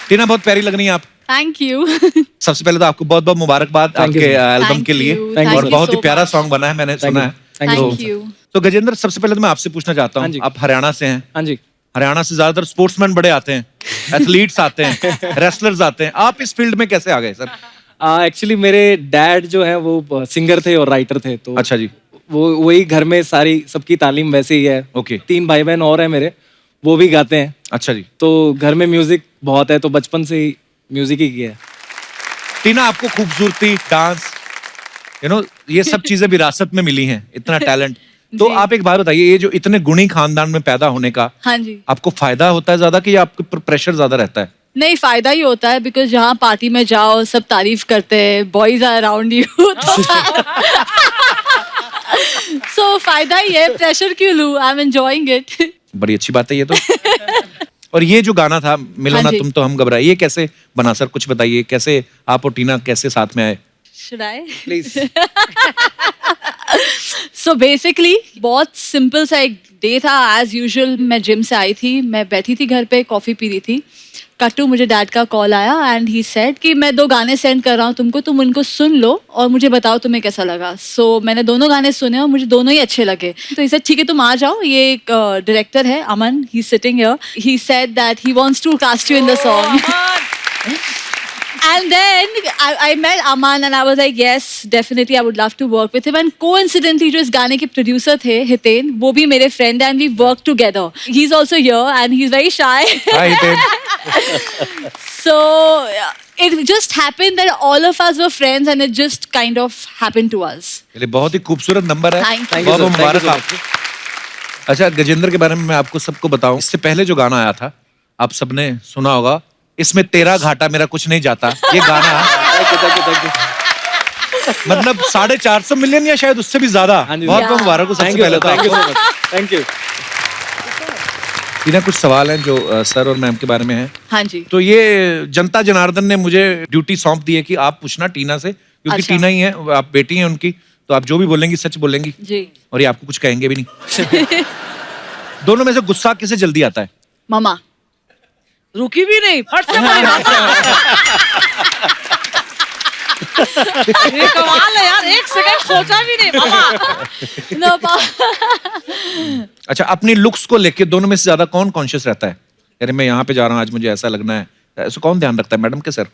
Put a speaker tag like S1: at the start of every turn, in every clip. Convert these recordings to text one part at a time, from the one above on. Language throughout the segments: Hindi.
S1: टीना बहुत प्यारी लग रही हैं आप।
S2: Thank you.
S1: सबसे पहले तो आपको बहुत बहुत मुबारकबाद आपके एल्बम के लिए, और बहुत ही प्यारा सॉन्ग बना है, मैंने सुना है।
S2: Thank you.
S1: तो गजेंद्र, सबसे पहले तो मैं आपसे पूछना चाहता हूँ, आप हरियाणा से हैं।
S3: हाँ जी।
S1: हरियाणा से ज्यादातर स्पोर्ट्समैन बड़े आते हैं, एथलीट्स आते हैं, रेसलर्स आते हैं, आप इस फील्ड में कैसे आ गए सर?
S3: एक्चुअली मेरे डैड जो है वो सिंगर थे और राइटर थे, तो
S1: अच्छा जी।
S3: वो वही घर में सारी सबकी तालीम वैसे ही है।
S1: ओके।
S3: 3 भाई बहन और हैं मेरे, वो भी गाते हैं।
S1: अच्छा जी।
S3: तो घर में म्यूजिक बहुत है, तो बचपन से ही म्यूजिक ही किया है।
S1: टीना, आपको खूबसूरती, डांस, ये सब चीजें विरासत में मिली हैं, इतना टैलेंट। तो आप एक बात बताइए, ये जो इतने गुणी खानदान में पैदा होने का,
S2: हाँ जी,
S1: आपको फायदा होता है ज्यादा कि आपके ऊपर प्रेशर ज्यादा रहता है?
S2: नहीं, फायदा ही होता है, बिकॉज जहाँ पार्टी में जाओ सब तारीफ करते हैं, बॉयज आर अराउंड यू, सो फायदा ही है, प्रेशर क्यों लूं, आई एम एंजॉयिंग इट।
S1: बड़ी अच्छी बात है ये तो। और ये जो गाना था मिलो ना
S2: हाँ
S1: तुम तो हम घबराए, ये कैसे बना सर? कुछ बताइए, कैसे आप और टीना कैसे साथ में आए?
S2: Should I?
S3: Please.
S2: So basically बहुत सिंपल सा एक डे था। एज यूजुअल मैं जिम से आई थी, मैं बैठी थी घर पे, कॉफी पी रही थी। कट्टू, मुझे डैड का कॉल आया एंड ही सेड कि मैं 2 गाने सेंड कर रहा हूँ तुमको, तुम उनको सुन लो और मुझे बताओ तुम्हें कैसा लगा। सो मैंने दोनों गाने सुने और मुझे दोनों ही अच्छे लगे। तो ही सेड ठीक है तुम आ जाओ, ये एक डायरेक्टर है Aman, he sitting here, he said that he wants to cast you in the song. And then I met Aman and I was like, yes, definitely I would love to work with him. And coincidentally, जो इस गाने के producer थे, हितेन, वो भी मेरे friend and we work together. He's also here and he's very shy.
S1: Hi, Hiten.
S2: So it just happened that all of us were friends and it just kind of happened to us.
S1: ये बहुत ही खूबसूरत नंबर है।
S2: Thank you.
S1: बहुत मुबारक आपको। अच्छा, गजेंद्र के बारे में मैं आपको सबको बताऊं, इससे पहले जो गाना आया था, आप सबने सुना होगा, इसमें तेरा घाटा मेरा कुछ नहीं जाता। ये गाना मतलब 450 मिलियन या शायद उससे भी ज्यादा। बहुत बहुत मुबारक हो सबसे पहले तो।
S3: Thank you.
S1: टीना, कुछ सवाल हैं जो सर और मैम के बारे में हैं।
S2: हाँ जी।
S1: तो ये जनता जनार्दन ने मुझे ड्यूटी सौंप दी है कि आप पूछना टीना से, क्योंकि
S2: अच्छा।
S1: टीना ही है, आप बेटी हैं उनकी, तो आप जो भी बोलेंगी सच बोलेंगी
S2: जी।
S1: और ये आपको कुछ कहेंगे भी नहीं। दोनों में से गुस्सा किसे जल्दी आता है?
S2: मामा।
S4: रुकी भी नहीं, फट से बोली मामा। ये कमाल है यार, 1 सेकंड सोचा भी नहीं मामा।
S2: No,
S1: अच्छा, अपनी लुक्स को लेके दोनों में से ज्यादा कौन कॉन्शियस रहता है? अरे मैं यहाँ पे जा रहा हूँ, आज मुझे ऐसा लगना है, ऐसा कौन ध्यान रखता है, मैडम के सर?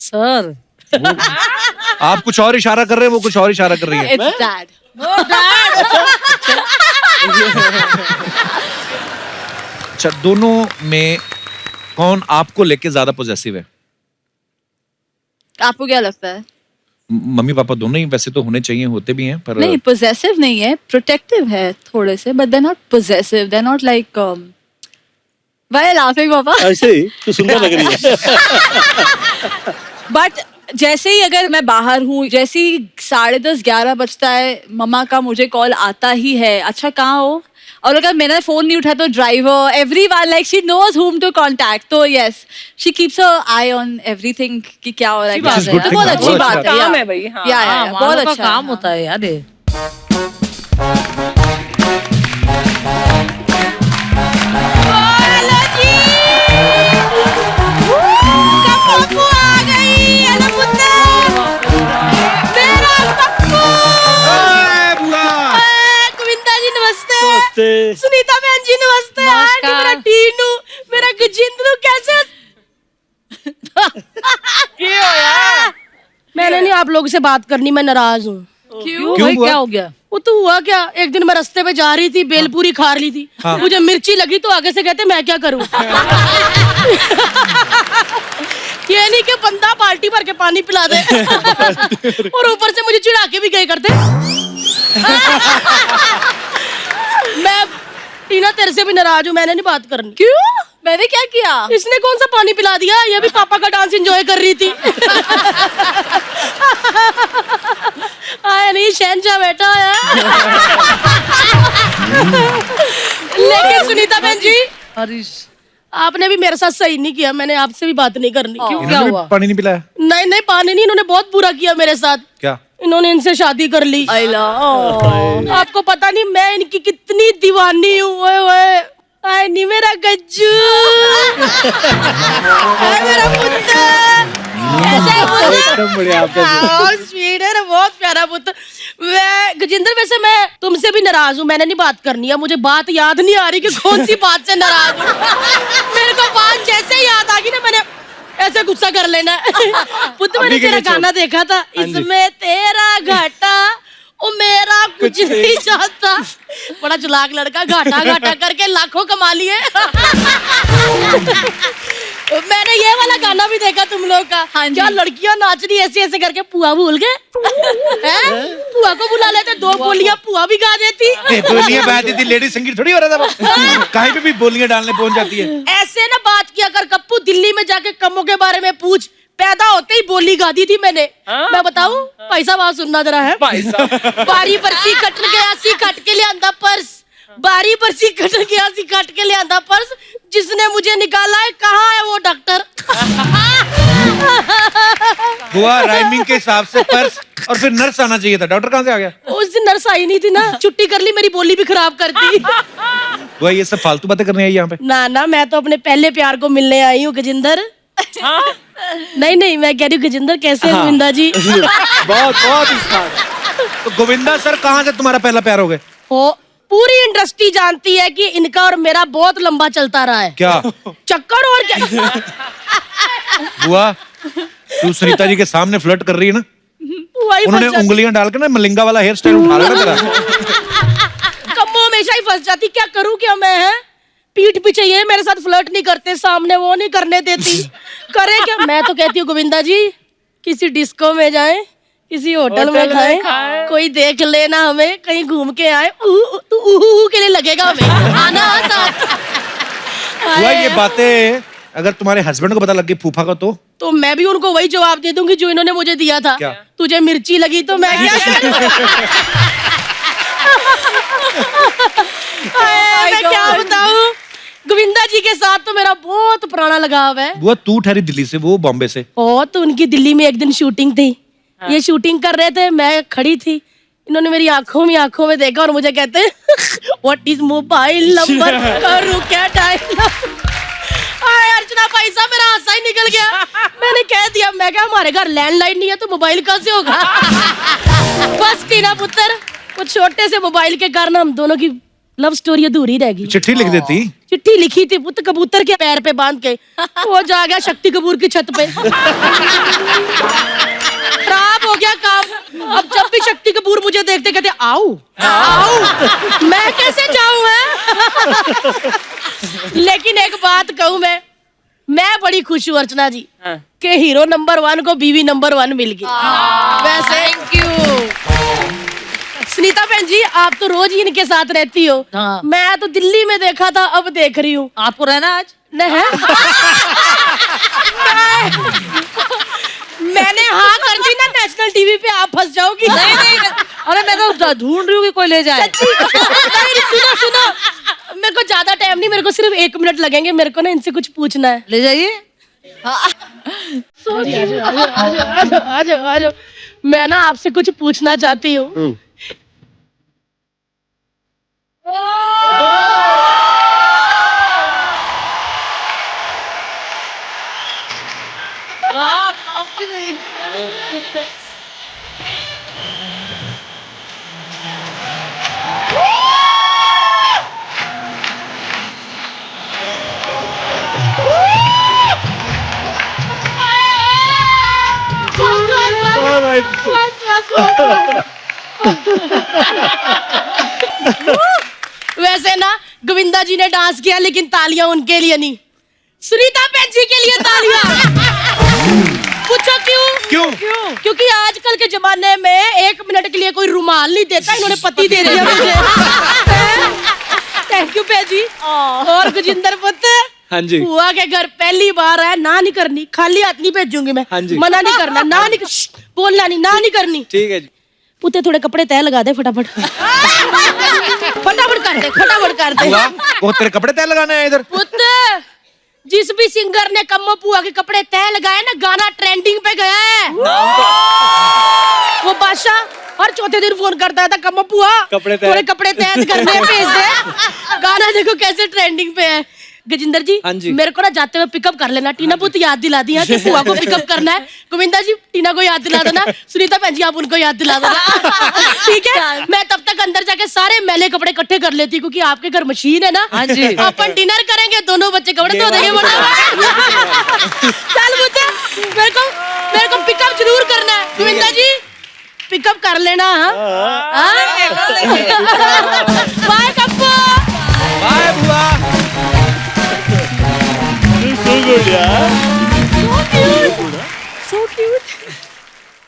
S4: सर
S1: आप कुछ और इशारा कर रहे हैं, वो कुछ और इशारा कर रही है।
S2: it's dad.
S1: अच्छा, दोनों में कौन आपको लेके ज्यादा पॉजेसिव है?
S2: आपको क्या लगता है?
S1: मम्मी पापा दोनों ही वैसे तो होने चाहिए, होते भी हैं, पर
S2: नहीं, possessive नहीं है, protective है थोड़े से, but they're not possessive, they're not like why are you laughing पापा?
S5: ऐसे ही तो सुंदर लग रही है।
S2: बट जैसे ही अगर मैं बाहर हूँ, जैसे ही 10:30 11 बजता है, मम्मा का मुझे कॉल आता ही है, अच्छा कहाँ हो, और अगर मैंने फोन नहीं उठाया तो driver, everyone, like she knows whom to contact, तो yes, she keeps a eye on everything कि क्या हो रहा है,
S4: अच्छी बात है,
S2: तो बहुत अच्छी बात है,
S4: काम है भाई। हाँ,
S2: या बहुत
S4: मानव का
S2: अच्छा
S4: काम होता है यार ये।
S6: सुनीता बहन जी नमस्ते। आज मेरा टीनू, मेरा गजेंद्र कैसे?
S4: क्यों यार?
S6: मैंने नहीं आप लोगों से बात करनी, मैं नाराज हूँ।
S4: क्यों भाई, क्या हो गया?
S6: वो तो हुआ क्या, एक दिन मैं रास्ते पे जा रही थी, बेलपूरी खा रही थी, मुझे मिर्ची लगी तो आगे से कहते मैं क्या करूँ। ये नहीं कि बंदा बाल्टी भर के पानी पिला दे और ऊपर से मुझे चिढ़ा के भी गए करते। मैं टीना तेरे से भी नाराज हूँ, मैंने नहीं बात करनी।
S2: क्यों? मैंने क्या किया?
S6: इसने कौन सा पानी पिला दिया, ये भी पापा का डांस एंजॉय कर रही थी। आया नहीं, शहनशाह बैठा है। लेकिन सुनीता बहन जी,
S4: हरीश
S6: आपने भी मेरे साथ सही नहीं किया, मैंने आपसे भी बात नहीं करनी।
S4: क्यों, क्या हुआ?
S1: पानी नहीं पिलाया?
S6: नहीं नहीं, पानी नहीं, इन्होंने बहुत बुरा किया मेरे साथ।
S1: क्या?
S6: इन्होंने इनसे शादी कर ली।
S2: I love.
S6: आपको पता नहीं मैं इनकी कितनी दीवानी हूँ। ओए ओए, आए नहीं मेरा गज्जू, आए मेरा पुत्र, कैसा है पुत्र?
S3: एकदम बढ़िया आपका
S6: How sweet है ना, बहुत प्यारा पुत्र। मैं गजेंद्र, वैसे मैं तुमसे भी नाराज हूँ, मैंने नहीं बात करनी है, मुझे बात याद नहीं आ रही कि कौन सी बात से नाराज हूँ। मेरे को बात जैसे ही याद आ गई ना, मैंने ऐसे गुस्सा कर लेना। पुत्र, मैंने तेरा गाना देखा था, इसमें तेरा घाटा ओ मेरा कुछ नहीं चाहता। बड़ा चालाक लड़का, घाटा घाटा करके लाखों कमा लिए। मैंने ये वाला गाना भी देखा तुम लोग का।
S2: हाँ जी।
S6: क्या लड़कियां नाच रही ऐसे ऐसे करके, पुआ भूल गए? पुआ को बुला लेते, दो बोलियां पुआ भी गा देती।
S1: बोलियां बजाती थी, लेडी संगीत थोड़ी हो रहा था वो। कहीं पे भी बोलियां डालने पहुंच जाती है।
S6: ऐसे ना बात किया कर कप्पू, दिल्ली में जाके कमों के बारे में पूछ, पैदा होते ही बोली गा दी थी मैंने। मैं बताऊं भाई साहब, आप सुनना जरा है। बारी बरसी कटन गया सी कट के लियांदा पर्स, बारी बरसी कटन गया सी कट के लियांदा पर्स, जिसने मुझे निकाला है कहाँ है वो डॉक्टर?
S1: हुआ राइमिंग के हिसाब से पर्स, और फिर नर्स आना चाहिए था, डॉक्टर कहाँ से आ गया?
S6: उस दिन नर्स आई नहीं थी ना, छुट्टी कर ली, मेरी बोली भी खराब कर दी।
S1: हुआ ये सब फालतू बातें करने आई यहाँ पे?
S6: ना ना, मैं तो अपने पहले प्यार को मिलने आई हूँ गजेंद्र। नहीं नहीं, मैं कह रही हूँ गजेंद्र कैसे हैं गोविंदा जी?
S3: बहुत बहुत स्मार्ट।
S1: तो गोविंदा सर कहाँ से तुम्हारा पहला प्यार हो गया?
S6: हो, पूरी इंडस्ट्री जानती है कि इनका और मेरा बहुत लंबा चलता रहा है।
S1: क्या
S6: चक्कर और क्या?
S1: हुआ तू सरिता जी के सामने फ्लर्ट कर रही है ना,
S6: वही
S1: उन्होंने
S6: फंस जाती।
S1: उंगलियां डाल के ना मलिंगा वाला हेयर स्टाइल उठा लेना तेरा।
S6: कम्मो हमेशा ही फंस जाती, क्या करूं क्या मैं? है पीठ पीछे ये मेरे साथ फ्लर्ट नहीं करते, सामने वो नहीं करने देती, करे क्या? मैं तो कहती हूँ गोविंदा जी, किसी डिस्को में जाएं, किसी होटल में खाएं, कोई देख लेना हमें, कहीं घूम के आए, तू ऊ के लिए लगेगा हमें, आना साथ।
S1: हुआ ये बातें अगर तुम्हारे हस्बैंड को पता लग गई फूफा को
S6: तो मैं भी उनको वही जवाब दे दूंगी जो इन्होंने मुझे दिया था।
S1: क्या?
S6: तुझे मिर्ची लगी तो मैं क्या करूं? मैं क्या बताऊं, गोविंदा जी के साथ तो मेरा बहुत पुराना लगाव है।
S1: बुआ तू ठहरी दिल्ली से, वो बॉम्बे से।
S6: ओ, तो उनकी दिल्ली में एक दिन शूटिंग थी। ये शूटिंग कर रहे थे, मैं खड़ी थी, इन्होंने मेरी आंखों में देखा और मुझे कहते व्हाट इज मोबाइल नंबर, करूं क्या डायल? अर्चना भाई साहब, मेरा हासा ही निकल गया। मैंने कह दिया, मैं क्या हमारे घर लैंडलाइन नहीं है तो मोबाइल कहाँ से होगा? बस टीना पुत्र, कुछ छोटे से मोबाइल के कारण हम दोनों की लव स्टोरी अधूरी रह गई।
S1: चिट्ठी लिख देती।
S6: चिट्ठी लिखी थी पुत्र, कबूतर के पैर पे बांध के, वो जा गया शक्ति कपूर की छत पे। खराब हो गया काम। अब जब भी शक्ति कपूर मुझे देखते कहते आओ आओ, मैं कैसे जाऊं? है लेकिन एक बात कहूं, मैं बड़ी खुश हूँ अर्चना जी के हीरो नंबर 1 को बीवी नंबर 1 मिल गई। वैसे
S2: थैंक यू।
S6: सुनीता बहन जी, आप तो रोज ही इनके साथ रहती हो।
S4: हाँ।
S6: मैं तो दिल्ली में देखा था, अब देख रही हूँ।
S4: आपको रहना आज?
S6: नहीं मैंने हाँ कर दी ना, नेशनल टीवी पे आप फंस जाओगी।
S4: नहीं नहीं, अरे मैं तो ढूंढ रही हूँ कि कोई ले जाए।
S6: नहीं, सुनो, मेरे को ज्यादा टाइम नहीं, मेरे को सिर्फ 1 मिनट लगेंगे, मेरे को ना इनसे कुछ पूछना है।
S4: ले जाइए।
S6: आ जाओ। मैं ना आपसे कुछ पूछना चाहती हूँ। वैसे ना गोविंदा जी ने डांस किया, लेकिन तालियां उनके लिए नहीं, सुनीता बहन जी के लिए तालियां। पूछो क्यों? क्योंकि आजकल के जमाने में 1 मिनट के लिए कोई रुमाल नहीं देता, इन्होंने पति दे दिया मुझे। थैंक यू बहन जी। और गजेंद्र पुत्र,
S3: हाँ जी।
S6: बुआ के घर पहली बार आया, ना नहीं करनी, खाली हाथ नहीं भेजूंगी मैं।
S3: हाँ जी।
S6: मना नहीं करना, ना नहीं बोलना नहीं, ना नहीं करनी।
S3: ठीक है जी।
S6: पुते थोड़े कपड़े तय लगा दे फटाफट। फटाफट कर दे।
S1: हुआ वो तेरे कपड़े तय लगाने आए इधर।
S6: पुत्र, जिस भी सिंगर ने कम्मो पुआ के कपड़े तय लगाए ना, गाना ट्रेंडिंग पे गया है। वो बादशाह हर चौथे दिन फोन करता था, कम्मो पुआ
S3: कपड़े तय।
S6: थोड़े कपड़े तय करने भेज दे। गाना देखो कैसे ट्रेंडिंग पे है। गजिंदर जी,
S3: हाँ जी।
S6: मेरे को ना जाते हुए पिकअप कर लेना। टीना पुत याद दिला दी है कि बुआ को पिकअप करना है। गोविंदा जी टीना को याद दिला देना। सुनीता बहन जी आप उनको याद दिला देना। ठीक है, मैं तब तक अंदर जाके सारे मैले कपड़े इकट्ठे कर लेती क्योंकि आपके घर मशीन है ना।
S4: हाँ जी।
S6: अपन डिनर करेंगे, दोनों बच्चे कपड़े धो देंगे। चल मुझे मेरे को पिकअप जरूर करना है। गोविंदा जी पिकअप कर लेना। बाय कप्पू।
S1: बाय बुआ।
S5: So good यार।
S2: So cute.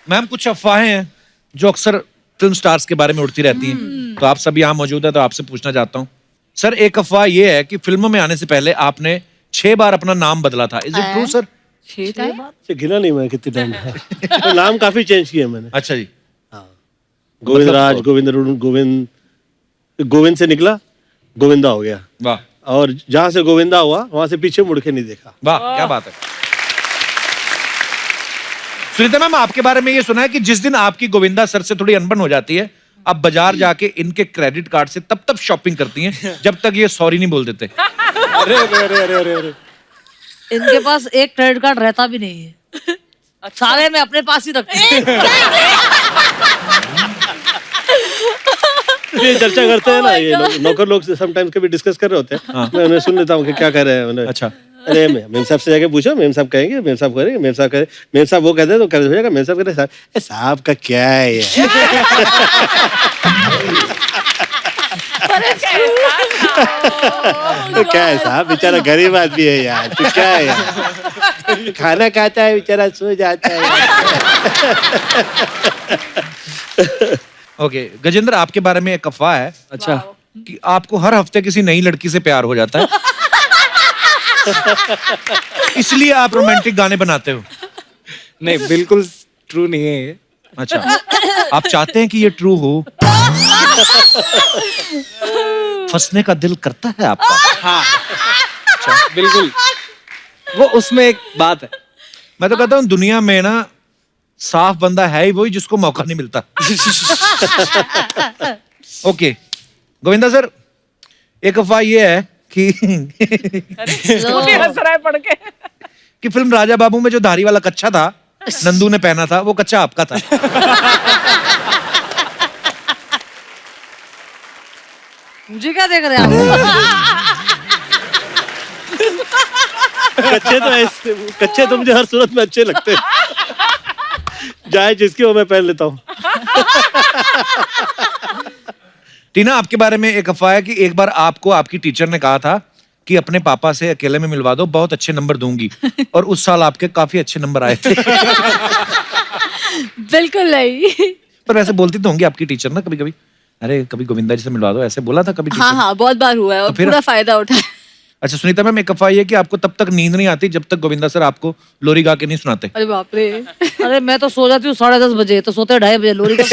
S1: मैम कुछ अफवाहें हैं जो अक्सर फिल्म स्टार्स के बारे में उड़ती रहती हैं, तो आप सब यहाँ मौजूद है तो आपसे पूछना चाहता हूँ सर। एक अफवाह ये है कि फिल्मों में आने से पहले आपने 6 बार अपना नाम बदला था। Is it true sir?
S5: से गिना नहीं मैं कितने टाइम तो नाम काफी चेंज किए मैंने।
S1: अच्छा जी।
S5: गोविंद
S1: मतलब
S5: राज, गोविंद अरुण, गोविंद से निकला गोविंदा हो गया,
S1: वाह
S5: और जहां से गोविंदा हुआ वहां से पीछे मुड़ के नहीं देखा।
S1: वाह क्या बात है। सुनीता मैम आपके बारे में ये सुना है कि जिस दिन आपकी गोविंदा सर से थोड़ी अनबन हो जाती है, आप बाजार जाके इनके क्रेडिट कार्ड से तब शॉपिंग करती हैं जब तक ये सॉरी नहीं बोल देते।
S3: अरे अरे अरे अरे अरे अरे।
S4: इनके पास एक क्रेडिट कार्ड रहता भी नहीं है, सारे मैं अपने पास ही रखती हूँ।
S5: ये चर्चा करते हैं ना ये नौकर लोग समटाइम्स कभी डिस्कस कर रहे होते हैं। मैं उन्हें सुन लेता हूँ कि क्या कर रहे हैं उन्हें।
S1: अच्छा।
S5: अरे मेम साहब से जाके पूछो, मेम साहब कहेंगे, मेम साहब करेंगे, मेम साहब करें, मेम साहब वो कहते हैं तो कर हो जाएगा। मेम साहब कहते हैं साहब का क्या है ये? तो क्या है साहब, बेचारा गरीब आदमी है यार, तो क्या है यार, खाना खाता है बेचारा, सो जाता है।
S1: ओके गजेंद्र आपके बारे में एक अफवाह है
S3: अच्छा।
S1: कि आपको हर हफ्ते किसी नई लड़की से प्यार हो जाता है, इसलिए आप रोमांटिक गाने बनाते हो।
S3: नहीं बिल्कुल ट्रू नहीं है ये।
S1: अच्छा, आप चाहते हैं कि ये ट्रू हो? फंसने का दिल करता है आपका?
S3: हाँ अच्छा, बिल्कुल। वो उसमें एक बात है,
S1: मैं तो कहता हूँ दुनिया में ना साफ बंदा है ही वही जिसको मौका नहीं मिलता। ओके गोविंदा सर, एक अफवाह ये है कि
S4: हंस रहा है पढ़ के।
S1: कि फिल्म राजा बाबू में जो धारी वाला कच्चा था नंदू ने पहना था, वो कच्चा आपका था।
S4: मुझे क्या देख रहे हैं आप?
S5: कच्चे तो मुझे हर सूरत में अच्छे लगते हैं, जाए जिसकी वो मैं पहन लेता हूँ।
S1: टीना आपके बारे में एक अफवाह है कि एक बार आपको आपकी टीचर ने कहा था कि अपने पापा से अकेले में मिलवा दो, बहुत अच्छे नंबर दूंगी, और उस साल आपके काफी अच्छे नंबर आए थे।
S2: बिल्कुल नहीं।
S1: पर वैसे बोलती तो होंगी आपकी टीचर ना कभी कभी, अरे कभी गोविंदा जी से मिलवा दो, ऐसे बोला था कभी टीचर?
S2: हाँ हाँ बहुत बार हुआ है और
S1: तो फिर-
S2: पूरा फायदा उठाया।
S1: अच्छा सुनीता मैम, एक अफवाह ये है कि आपको तब तक नींद नहीं आती जब तक गोविंदा सर आपको लोरी गा के नहीं सुनाते।
S2: अरे बाप रे।
S4: अरे मैं तो सो जाती हूँ 10:30 बजे, तो सोते 2:30 बजे लोरी का